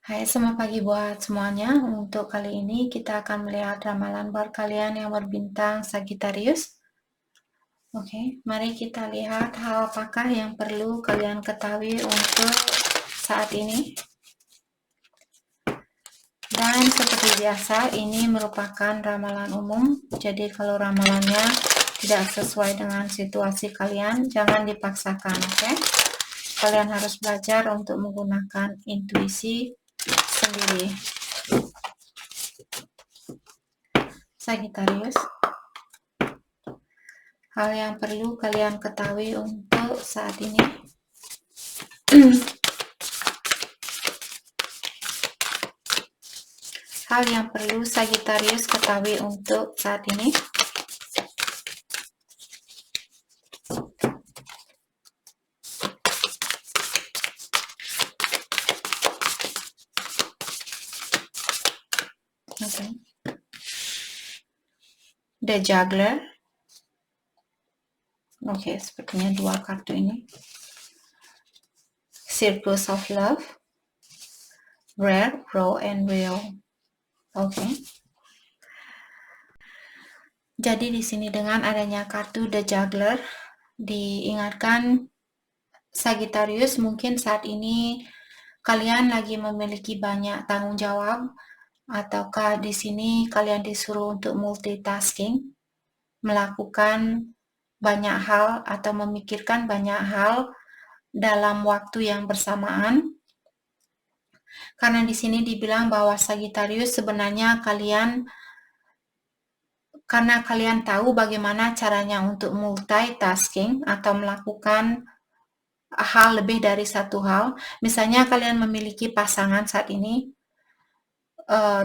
Hai, selamat pagi buat semuanya. Untuk kali ini kita akan melihat ramalan buat kalian yang berbintang Sagittarius. Oke, mari kita lihat hal apakah yang perlu kalian ketahui untuk saat ini. Dan seperti biasa, ini merupakan ramalan umum. Jadi kalau ramalannya tidak sesuai dengan situasi kalian, jangan dipaksakan, oke? Kalian harus belajar untuk menggunakan intuisi sendiri. Sagittarius, hal yang perlu kalian ketahui untuk saat ini. Hal yang perlu Sagittarius ketahui untuk saat ini. Okay. The Juggler. Oke, sepertinya dua kartu ini. Circles of Love. Rare, Raw, and Real. Oke. Jadi di sini dengan adanya kartu The Juggler, diingatkan Sagittarius mungkin saat ini kalian lagi memiliki banyak tanggung jawab, ataukah di sini kalian disuruh untuk multitasking, melakukan banyak hal atau memikirkan banyak hal dalam waktu yang bersamaan. Karena di sini dibilang bahwa Sagittarius sebenarnya karena kalian tahu bagaimana caranya untuk multitasking atau melakukan hal lebih dari satu hal. Misalnya kalian memiliki pasangan saat ini,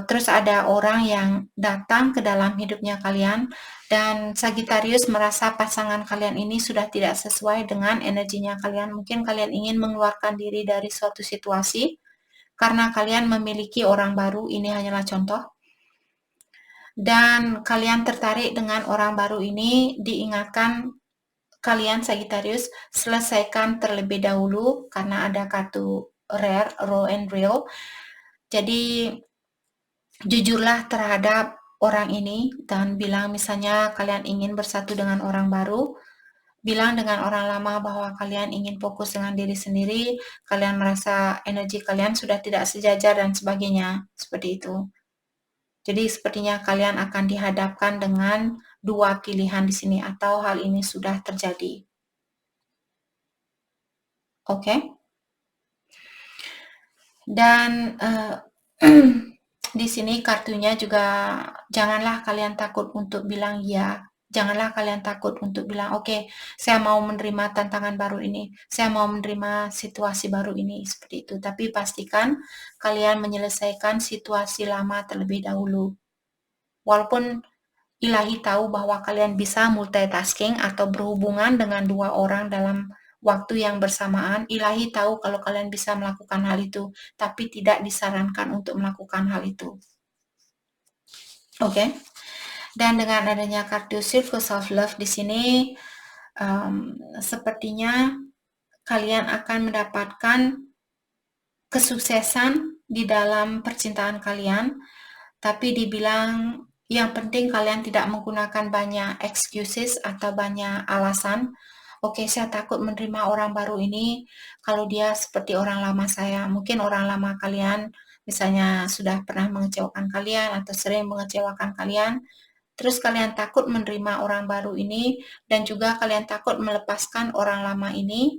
terus ada orang yang datang ke dalam hidupnya kalian, dan Sagittarius merasa pasangan kalian ini sudah tidak sesuai dengan energinya kalian. Mungkin kalian ingin mengeluarkan diri dari suatu situasi karena kalian memiliki orang baru. Ini hanyalah contoh. Dan kalian tertarik dengan orang baru ini, diingatkan kalian Sagittarius selesaikan terlebih dahulu karena ada kartu Rare, Raw, and Real. Jadi jujurlah terhadap orang ini dan bilang misalnya kalian ingin bersatu dengan orang baru, bilang dengan orang lama bahwa kalian ingin fokus dengan diri sendiri, kalian merasa energi kalian sudah tidak sejajar dan sebagainya, seperti itu. Jadi sepertinya kalian akan dihadapkan dengan dua pilihan di sini atau hal ini sudah terjadi. Oke. Dan di sini kartunya juga janganlah kalian takut untuk bilang ya. Janganlah kalian takut untuk bilang, oke, saya mau menerima tantangan baru ini. Saya mau menerima situasi baru ini. Seperti itu. Tapi pastikan kalian menyelesaikan situasi lama terlebih dahulu. Walaupun Ilahi tahu bahwa kalian bisa multitasking atau berhubungan dengan dua orang dalam waktu yang bersamaan. Ilahi tahu kalau kalian bisa melakukan hal itu, tapi tidak disarankan untuk melakukan hal itu. Oke. Dan dengan adanya kartu Circles of Love di sini, sepertinya kalian akan mendapatkan kesuksesan di dalam percintaan kalian, tapi dibilang yang penting kalian tidak menggunakan banyak excuses atau banyak alasan. Oke, saya takut menerima orang baru ini kalau dia seperti orang lama saya. Mungkin orang lama kalian misalnya sudah pernah mengecewakan kalian atau sering mengecewakan kalian. Terus kalian takut menerima orang baru ini dan juga kalian takut melepaskan orang lama ini.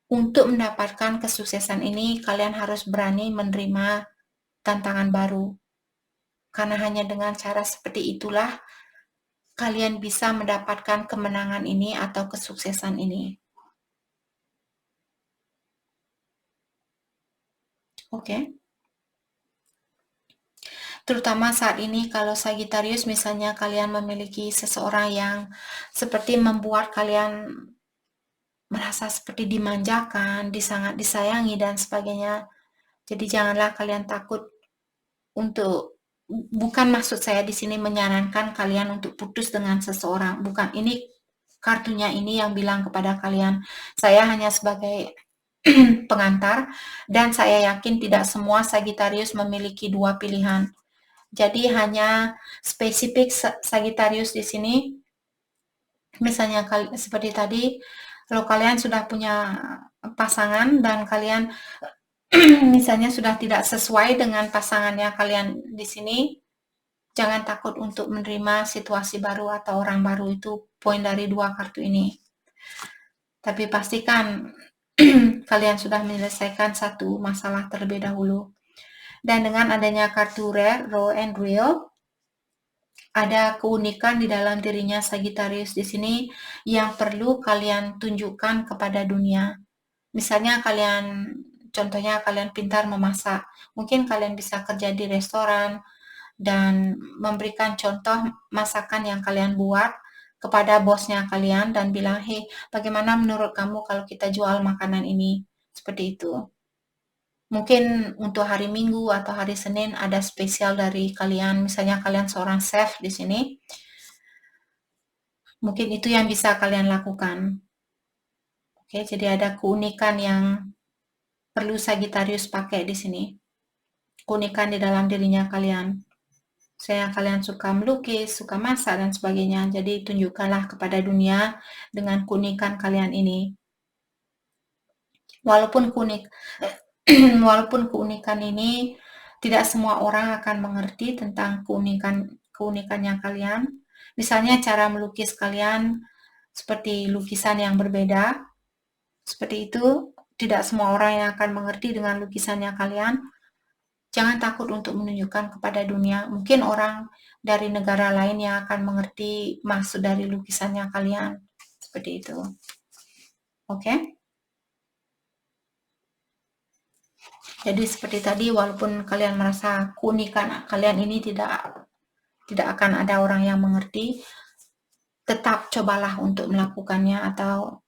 Untuk mendapatkan kesuksesan ini, kalian harus berani menerima tantangan baru. Karena hanya dengan cara seperti itulah kalian bisa mendapatkan kemenangan ini atau kesuksesan ini. Oke. Terutama saat ini kalau Sagittarius misalnya kalian memiliki seseorang yang seperti membuat kalian merasa seperti dimanjakan, sangat disayangi dan sebagainya. Jadi janganlah kalian takut untuk, bukan maksud saya di sini menyarankan kalian untuk putus dengan seseorang, bukan. Ini kartunya ini yang bilang kepada kalian, saya hanya sebagai pengantar, dan saya yakin tidak semua Sagittarius memiliki dua pilihan. Jadi hanya spesifik Sagittarius di sini. Misalnya seperti tadi, kalau kalian sudah punya pasangan dan kalian misalnya sudah tidak sesuai dengan pasangannya kalian di sini, jangan takut untuk menerima situasi baru atau orang baru. Itu poin dari dua kartu ini. Tapi pastikan kalian sudah menyelesaikan satu masalah terlebih dahulu. Dan dengan adanya kartu rare, raw and real, ada keunikan di dalam dirinya Sagittarius di sini yang perlu kalian tunjukkan kepada dunia. Misalnya contohnya kalian pintar memasak, mungkin kalian bisa kerja di restoran dan memberikan contoh masakan yang kalian buat kepada bosnya kalian dan bilang, hey, bagaimana menurut kamu kalau kita jual makanan ini? Seperti itu. Mungkin untuk hari Minggu atau hari Senin ada spesial dari kalian, misalnya kalian seorang chef di sini. Mungkin itu yang bisa kalian lakukan. Oke, jadi ada keunikan yang perlu Sagittarius pakai di sini. Keunikan di dalam dirinya kalian. Saya kalian suka melukis, suka masak dan sebagainya. Jadi tunjukkanlah kepada dunia dengan keunikan kalian ini. Walaupun keunikan ini tidak semua orang akan mengerti tentang keunikannya kalian. Misalnya cara melukis kalian seperti lukisan yang berbeda. Seperti itu, tidak semua orang yang akan mengerti dengan lukisannya kalian. Jangan takut untuk menunjukkan kepada dunia. Mungkin orang dari negara lain yang akan mengerti maksud dari lukisannya kalian. Seperti itu. Oke? Jadi seperti tadi, walaupun kalian merasa keunikan kalian ini tidak akan ada orang yang mengerti, tetap cobalah untuk melakukannya atau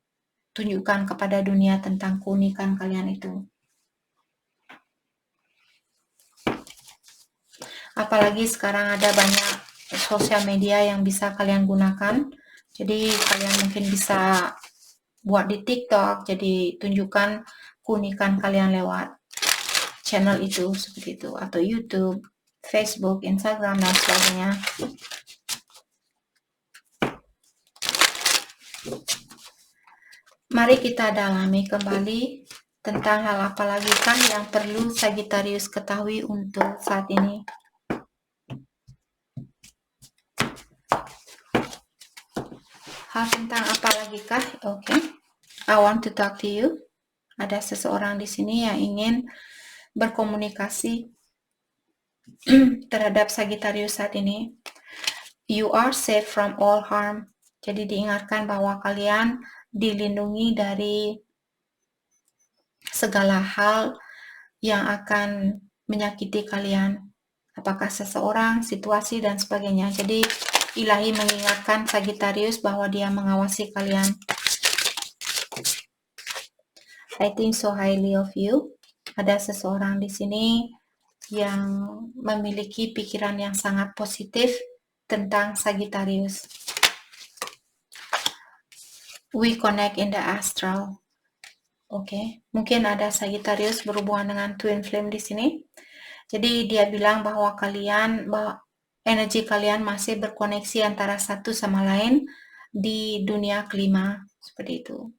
tunjukkan kepada dunia tentang keunikan kalian itu. Apalagi sekarang ada banyak sosial media yang bisa kalian gunakan. Jadi kalian mungkin bisa buat di TikTok, jadi tunjukkan keunikan kalian lewat channel itu, seperti itu, atau YouTube, Facebook, Instagram, dan sebagainya. Mari kita dalami kembali tentang hal apa lagi kan yang perlu Sagittarius ketahui untuk saat ini. Hal tentang apa lagi kah? Oke. I want to talk to you. Ada seseorang di sini yang ingin berkomunikasi terhadap Sagittarius saat ini. You are safe from all harm. Jadi diingatkan bahwa kalian dilindungi dari segala hal yang akan menyakiti kalian. Apakah seseorang, situasi, dan sebagainya. Jadi Ilahi mengingatkan Sagittarius bahwa dia mengawasi kalian. I think so highly of you. Ada seseorang di sini yang memiliki pikiran yang sangat positif tentang Sagittarius. We connect in the astral. Oke, mungkin ada Sagittarius berhubungan dengan twin flame di sini. Jadi dia bilang bahwa energi kalian masih berkoneksi antara satu sama lain di dunia kelima, seperti itu.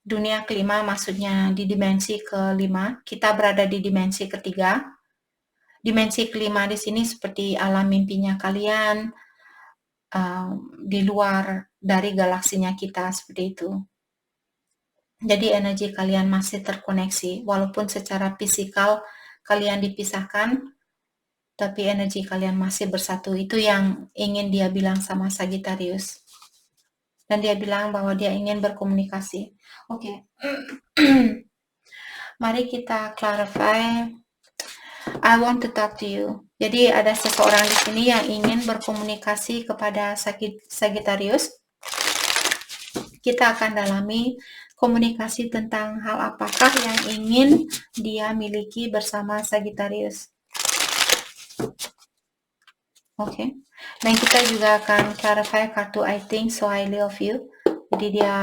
Dunia kelima maksudnya di dimensi kelima, kita berada di dimensi ketiga. Dimensi kelima di sini seperti alam mimpinya kalian, di luar dari galaksinya kita, seperti itu. Jadi energi kalian masih terkoneksi, walaupun secara fisikal kalian dipisahkan, tapi energi kalian masih bersatu. Itu yang ingin dia bilang sama Sagittarius. Dan dia bilang bahwa dia ingin berkomunikasi. Oke. Mari kita clarify. I want to talk to you. Jadi ada seseorang di sini yang ingin berkomunikasi kepada Sagittarius. Kita akan dalami komunikasi tentang hal apakah yang ingin dia miliki bersama Sagittarius. Oke. Dan kita juga akan clarify kartu I think so highly of you. Jadi dia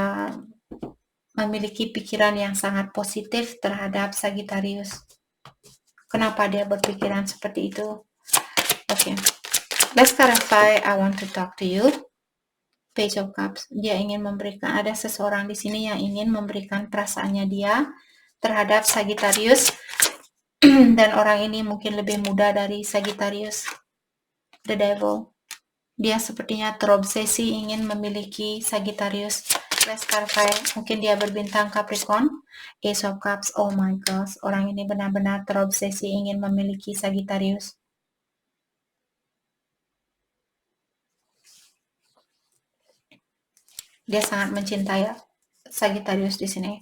memiliki pikiran yang sangat positif terhadap Sagittarius. Kenapa dia berpikiran seperti itu? Oke. Let's clarify. I want to talk to you. Page of Cups. Dia ingin memberikan, ada seseorang di sini yang ingin memberikan perasaannya dia terhadap Sagittarius. Dan orang ini mungkin lebih muda dari Sagittarius. The Devil. Dia sepertinya terobsesi ingin memiliki Sagittarius. Let's clarify. Mungkin dia berbintang Capricorn. Ace of Cups. Oh my gosh. Orang ini benar-benar terobsesi ingin memiliki Sagittarius. Dia sangat mencintai Sagittarius di sini.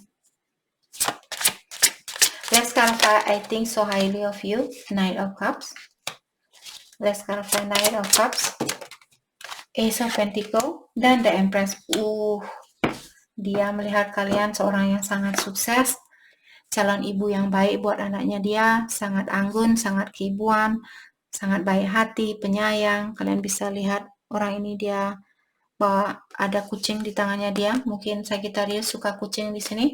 Let's clarify. I think so highly of you. Knight of Cups. Let's clarify. Knight of Cups. Ace of Pentacles. Dan The Empress. Dia melihat kalian seorang yang sangat sukses, calon ibu yang baik buat anaknya dia, sangat anggun, sangat keibuan, sangat baik hati, penyayang. Kalian bisa lihat orang ini dia bawa ada kucing di tangannya dia. Mungkin Sagittarius suka kucing di sini.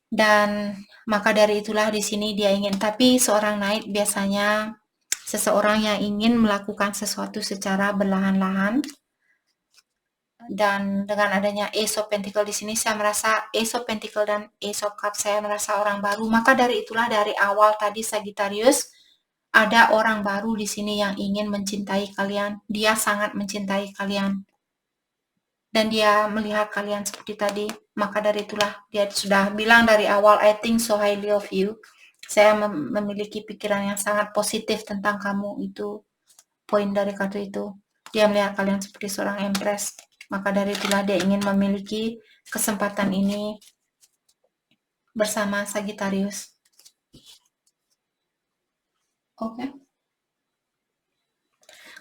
Dan maka dari itulah di sini dia ingin. Tapi seorang Knight biasanya seseorang yang ingin melakukan sesuatu secara perlahan-lahan. Dan dengan adanya Ace of Pentacles di sini, saya merasa Ace of Pentacles dan Ace of Cups, saya merasa orang baru. Maka dari itulah dari awal tadi Sagittarius, ada orang baru di sini yang ingin mencintai kalian. Dia sangat mencintai kalian. Dan dia melihat kalian seperti tadi. Maka dari itulah dia sudah bilang dari awal, I think so highly of you. Saya memiliki pikiran yang sangat positif tentang kamu. Itu poin dari kartu itu. Dia melihat kalian seperti seorang Empress. Maka dari itulah dia ingin memiliki kesempatan ini bersama Sagittarius. Oke.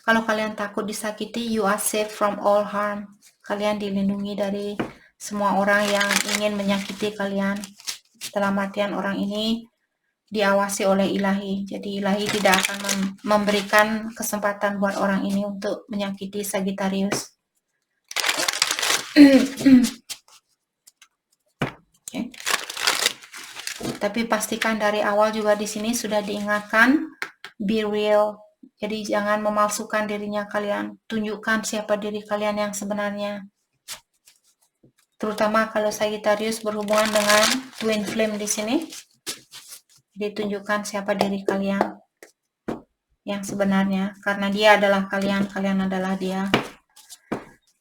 Kalau kalian takut disakiti, you are safe from all harm. Kalian dilindungi dari semua orang yang ingin menyakiti kalian. Dalam artian orang ini diawasi oleh ilahi. Jadi ilahi tidak akan memberikan kesempatan buat orang ini untuk menyakiti Sagittarius. Okay. Tapi pastikan dari awal juga di sini sudah diingatkan, be real. Jadi jangan memalsukan dirinya kalian. Tunjukkan siapa diri kalian yang sebenarnya. Terutama kalau Sagittarius berhubungan dengan twin flame di sini. Jadi tunjukkan siapa diri kalian yang sebenarnya. Karena dia adalah kalian, kalian adalah dia.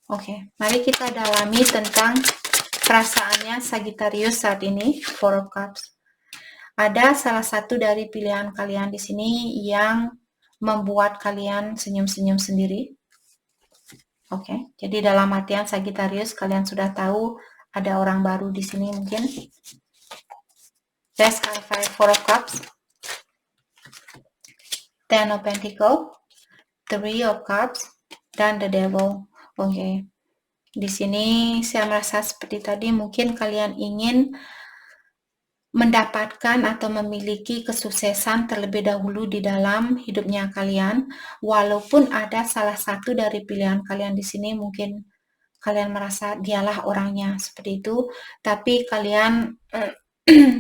Oke, mari kita dalami tentang perasaannya Sagittarius saat ini, Four of Cups. Ada salah satu dari pilihan kalian di sini yang membuat kalian senyum-senyum sendiri. Oke, jadi dalam artian Sagittarius, kalian sudah tahu ada orang baru di sini mungkin. Let's clarify Four of Cups, Ten of Pentacles, Three of Cups, dan The Devil. Oke. Di sini saya merasa seperti tadi, mungkin kalian ingin mendapatkan atau memiliki kesuksesan terlebih dahulu di dalam hidupnya kalian, walaupun ada salah satu dari pilihan kalian di sini mungkin kalian merasa dialah orangnya seperti itu, tapi kalian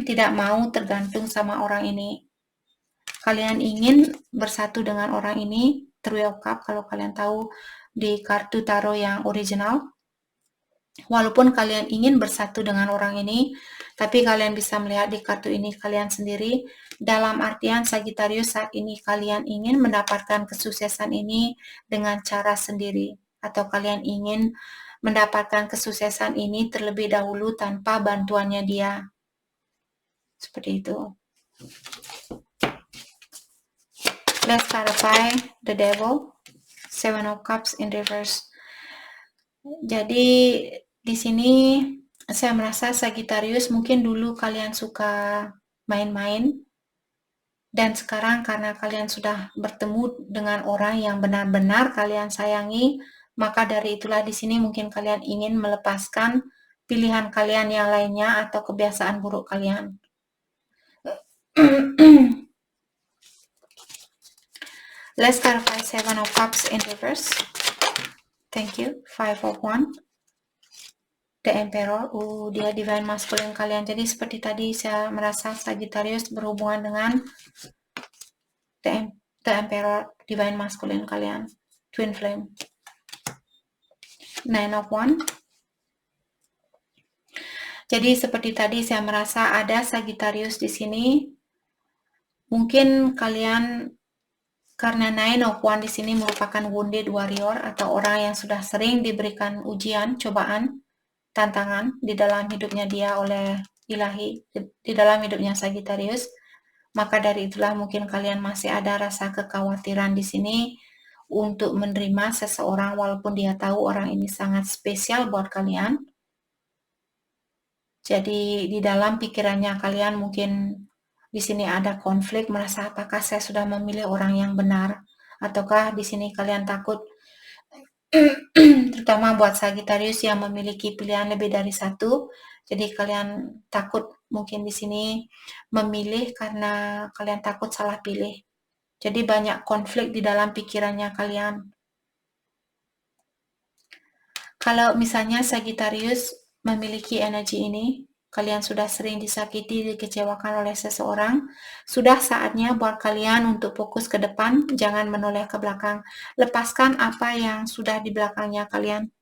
tidak mau tergantung sama orang ini. Kalian ingin bersatu dengan orang ini, Three of Cups, kalau kalian tahu di kartu tarot yang original. Walaupun kalian ingin bersatu dengan orang ini, tapi kalian bisa melihat di kartu ini kalian sendiri. Dalam artian Sagittarius saat ini kalian ingin mendapatkan kesuksesan ini dengan cara sendiri. Atau kalian ingin mendapatkan kesuksesan ini terlebih dahulu tanpa bantuannya dia. Seperti itu. Let's clarify the Devil. Seven of Cups in reverse. Jadi di sini saya merasa Sagittarius mungkin dulu kalian suka main-main, dan sekarang karena kalian sudah bertemu dengan orang yang benar-benar kalian sayangi, maka dari itulah di sini mungkin kalian ingin melepaskan pilihan kalian yang lainnya atau kebiasaan buruk kalian. Let's clarify Seven of Cups in reverse. Thank you. Five of Wands. The Emperor, dia divine masculine kalian. Jadi seperti tadi saya merasa Sagittarius berhubungan dengan The Emperor, divine masculine kalian, twin flame. Nine of Wands. Jadi seperti tadi saya merasa ada Sagittarius di sini. Mungkin kalian karena Nine of Wands di sini merupakan wounded warrior atau orang yang sudah sering diberikan ujian, cobaan, tantangan di dalam hidupnya dia oleh ilahi, di dalam hidupnya Sagittarius. Maka dari itulah mungkin kalian masih ada rasa kekhawatiran di sini untuk menerima seseorang walaupun dia tahu orang ini sangat spesial buat kalian. Jadi di dalam pikirannya kalian mungkin di sini ada konflik, merasa apakah saya sudah memilih orang yang benar, ataukah di sini kalian takut, terutama buat Sagittarius yang memiliki pilihan lebih dari satu. Jadi kalian takut mungkin di sini memilih karena kalian takut salah pilih. Jadi banyak konflik di dalam pikirannya kalian. Kalau misalnya Sagittarius memiliki energi ini, kalian sudah sering disakiti, dikecewakan oleh seseorang, sudah saatnya buat kalian untuk fokus ke depan, jangan menoleh ke belakang. Lepaskan apa yang sudah di belakangnya kalian.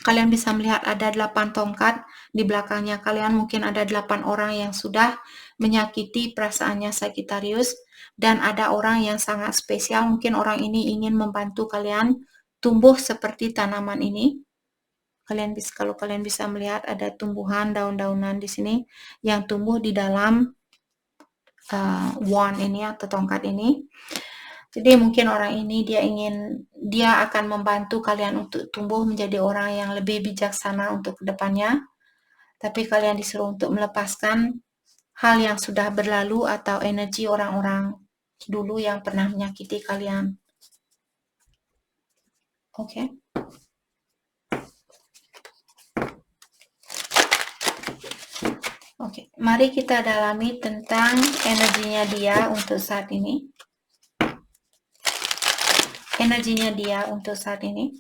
Kalian bisa melihat ada 8 tongkat di belakangnya kalian, mungkin ada 8 orang yang sudah menyakiti perasaannya Sagittarius, dan ada orang yang sangat spesial, mungkin orang ini ingin membantu kalian tumbuh seperti tanaman ini. Kalau kalian bisa melihat ada tumbuhan daun-daunan di sini yang tumbuh di dalam wand ini atau tongkat ini. Jadi mungkin orang ini dia akan membantu kalian untuk tumbuh menjadi orang yang lebih bijaksana untuk kedepannya. Tapi kalian disuruh untuk melepaskan hal yang sudah berlalu atau energi orang-orang dulu yang pernah menyakiti kalian. Oke. Oke, mari kita dalami tentang energinya dia untuk saat ini. Energinya dia untuk saat ini.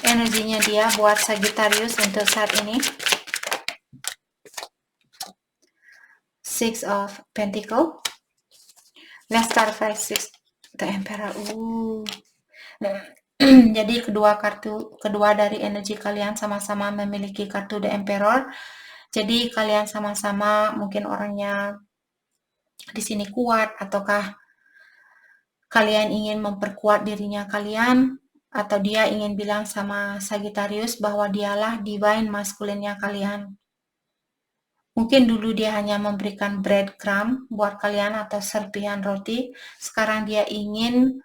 Energinya dia buat Sagittarius untuk saat ini. Six of Pentacles. Let's start by six. The Emperor. Jadi kedua dari energi kalian sama-sama memiliki kartu The Emperor. Jadi kalian sama-sama mungkin orangnya di sini kuat, ataukah kalian ingin memperkuat dirinya kalian, atau dia ingin bilang sama Sagittarius bahwa dialah divine masculine-nya kalian. Mungkin dulu dia hanya memberikan breadcrumb buat kalian atau serpihan roti. Sekarang dia ingin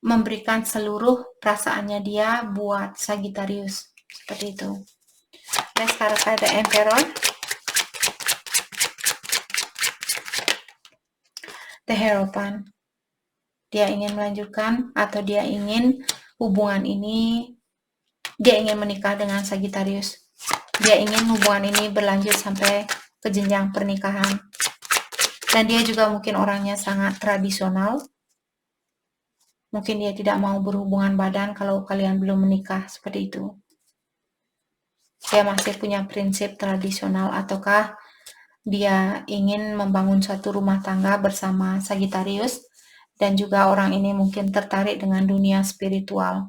memberikan seluruh perasaannya dia buat Sagittarius. Seperti itu. Let's clarify the Emperor. The Hierophant. Dia ingin melanjutkan atau dia ingin hubungan ini, dia ingin menikah dengan Sagittarius. Dia ingin hubungan ini berlanjut sampai ke jenjang pernikahan. Dan dia juga mungkin orangnya sangat tradisional. Mungkin dia tidak mau berhubungan badan kalau kalian belum menikah, seperti itu. Dia masih punya prinsip tradisional, ataukah dia ingin membangun suatu rumah tangga bersama Sagittarius, dan juga orang ini mungkin tertarik dengan dunia spiritual.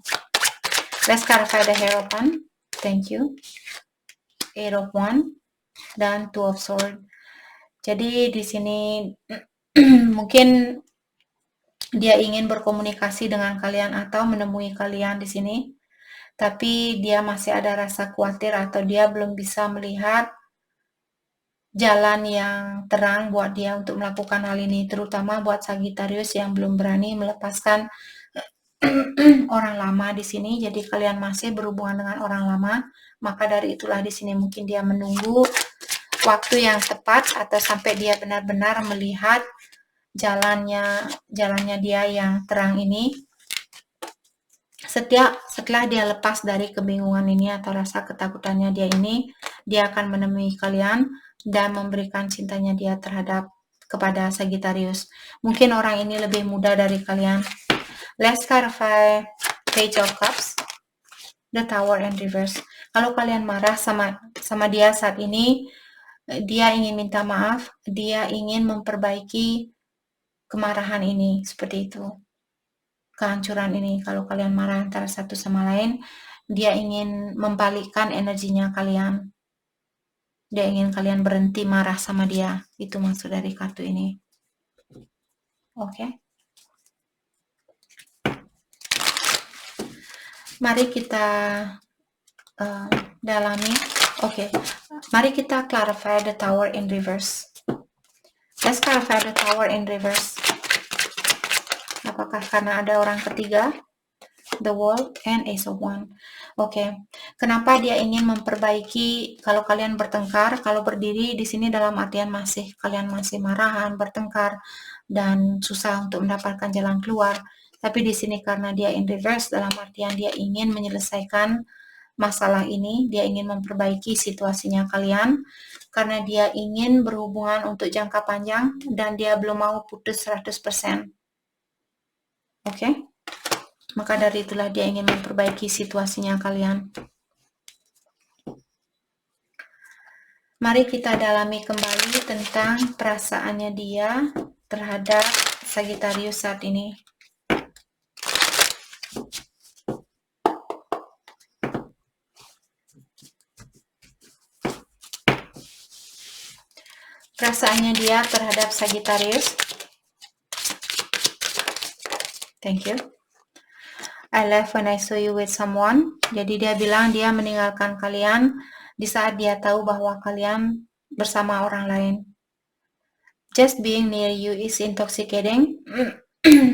Let's clarify the Hierophant. Thank you. Eight of Wands dan Two of Swords. Jadi di sini mungkin dia ingin berkomunikasi dengan kalian atau menemui kalian di sini, tapi dia masih ada rasa khawatir atau dia belum bisa melihat jalan yang terang buat dia untuk melakukan hal ini, terutama buat Sagittarius yang belum berani melepaskan orang lama di sini. Jadi kalian masih berhubungan dengan orang lama, maka dari itulah di sini mungkin dia menunggu waktu yang tepat atau sampai dia benar-benar melihat jalannya dia yang terang ini. setelah dia lepas dari kebingungan ini atau rasa ketakutannya dia ini, dia akan menemui kalian dan memberikan cintanya dia kepada Sagittarius. Mungkin orang ini lebih muda dari kalian. Let's clarify Page of Cups, the Tower and Reverse. Kalau kalian marah sama dia saat ini, dia ingin minta maaf, dia ingin memperbaiki kemarahan ini, seperti itu. Kehancuran ini, kalau kalian marah antara satu sama lain, dia ingin membalikkan energinya kalian. Dia ingin kalian berhenti marah sama dia. Itu maksud dari kartu ini. Oke. Mari kita dalami. Oke. Mari kita clarify the Tower in reverse. Let's clarify the Tower in reverse. Apakah karena ada orang ketiga? The World and Ace of Wands. Oke. Kenapa dia ingin memperbaiki kalau kalian bertengkar, kalau berdiri di sini dalam artian kalian masih marahan, bertengkar dan susah untuk mendapatkan jalan keluar. Tapi di sini karena dia in reverse dalam artian dia ingin menyelesaikan masalah ini, dia ingin memperbaiki situasinya kalian karena dia ingin berhubungan untuk jangka panjang dan dia belum mau putus 100%. Oke? Maka dari itulah dia ingin memperbaiki situasinya kalian. Mari kita dalami kembali tentang perasaannya dia terhadap Sagittarius saat ini. Perasaannya dia terhadap Sagittarius. Thank you. I left when I saw you with someone. Jadi dia bilang dia meninggalkan kalian di saat dia tahu bahwa kalian bersama orang lain. Just being near you is intoxicating.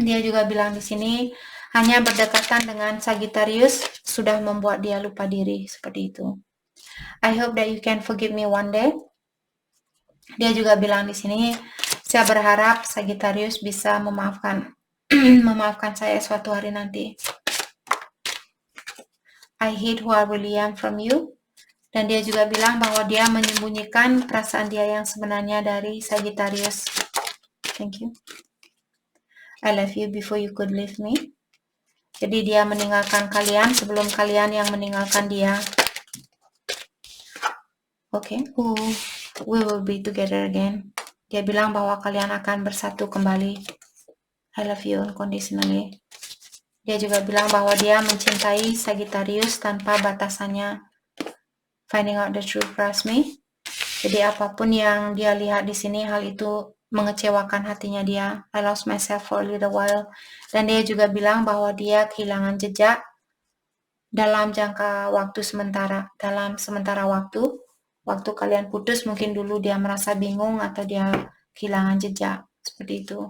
Dia juga bilang di sini hanya berdekatan dengan Sagittarius sudah membuat dia lupa diri, seperti itu. I hope that you can forgive me one day. Dia juga bilang di sini saya berharap Sagittarius bisa memaafkan saya suatu hari nanti. I hate who I really am from you. Dan dia juga bilang bahwa dia menyembunyikan perasaan dia yang sebenarnya dari Sagittarius. Thank you. I left you before you could leave me. Jadi dia meninggalkan kalian sebelum kalian yang meninggalkan dia. Oke. We will be together again. Dia bilang bahwa kalian akan bersatu kembali. I love you unconditionally. Dia juga bilang bahwa dia mencintai Sagittarius tanpa batasannya. Finding out the truth, trust me. Jadi apapun yang dia lihat di sini, hal itu mengecewakan hatinya dia. I lost myself for a little while. Dan dia juga bilang bahwa dia kehilangan jejak dalam jangka waktu sementara. Dalam sementara waktu kalian putus, mungkin dulu dia merasa bingung atau dia kehilangan jejak. Seperti itu.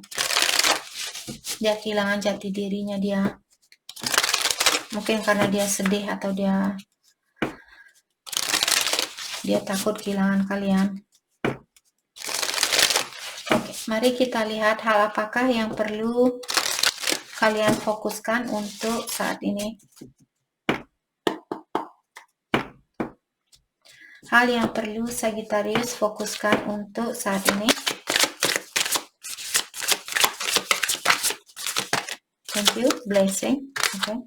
Dia kehilangan jati dirinya dia. Mungkin karena dia sedih atau dia takut kehilangan kalian. Oke, mari kita lihat hal apakah yang perlu kalian fokuskan untuk saat ini. Hal yang perlu Sagittarius fokuskan untuk saat ini. Thank you. Blessing. Okay.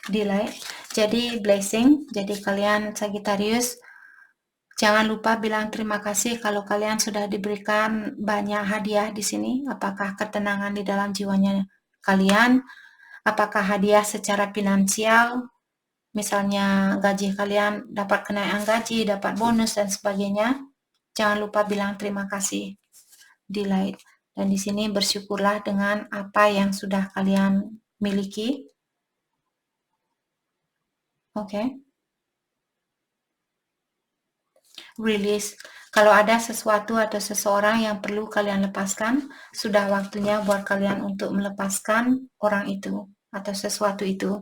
Delay. Jadi blessing. Jadi kalian Sagittarius jangan lupa bilang terima kasih kalau kalian sudah diberikan banyak hadiah di sini. Apakah ketenangan di dalam jiwanya kalian? Apakah hadiah secara finansial? Misalnya gaji kalian dapat kenaikan gaji, dapat bonus dan sebagainya. Jangan lupa bilang terima kasih. Delight. Dan di sini bersyukurlah dengan apa yang sudah kalian miliki. Oke. Release. Kalau ada sesuatu atau seseorang yang perlu kalian lepaskan, sudah waktunya buat kalian untuk melepaskan orang itu atau sesuatu itu.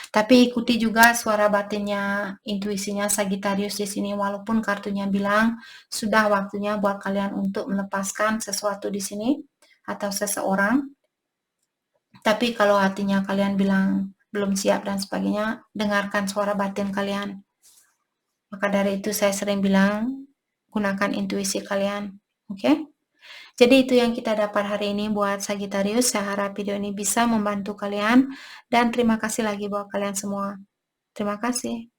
Tapi ikuti juga suara batinnya, intuisinya Sagittarius di sini. Walaupun kartunya bilang sudah waktunya buat kalian untuk melepaskan sesuatu di sini atau seseorang. Tapi kalau hatinya kalian bilang belum siap dan sebagainya, dengarkan suara batin kalian. Maka dari itu saya sering bilang, gunakan intuisi kalian. Oke? Jadi itu yang kita dapat hari ini buat Sagittarius. Saya harap video ini bisa membantu kalian. Dan terima kasih lagi buat kalian semua. Terima kasih.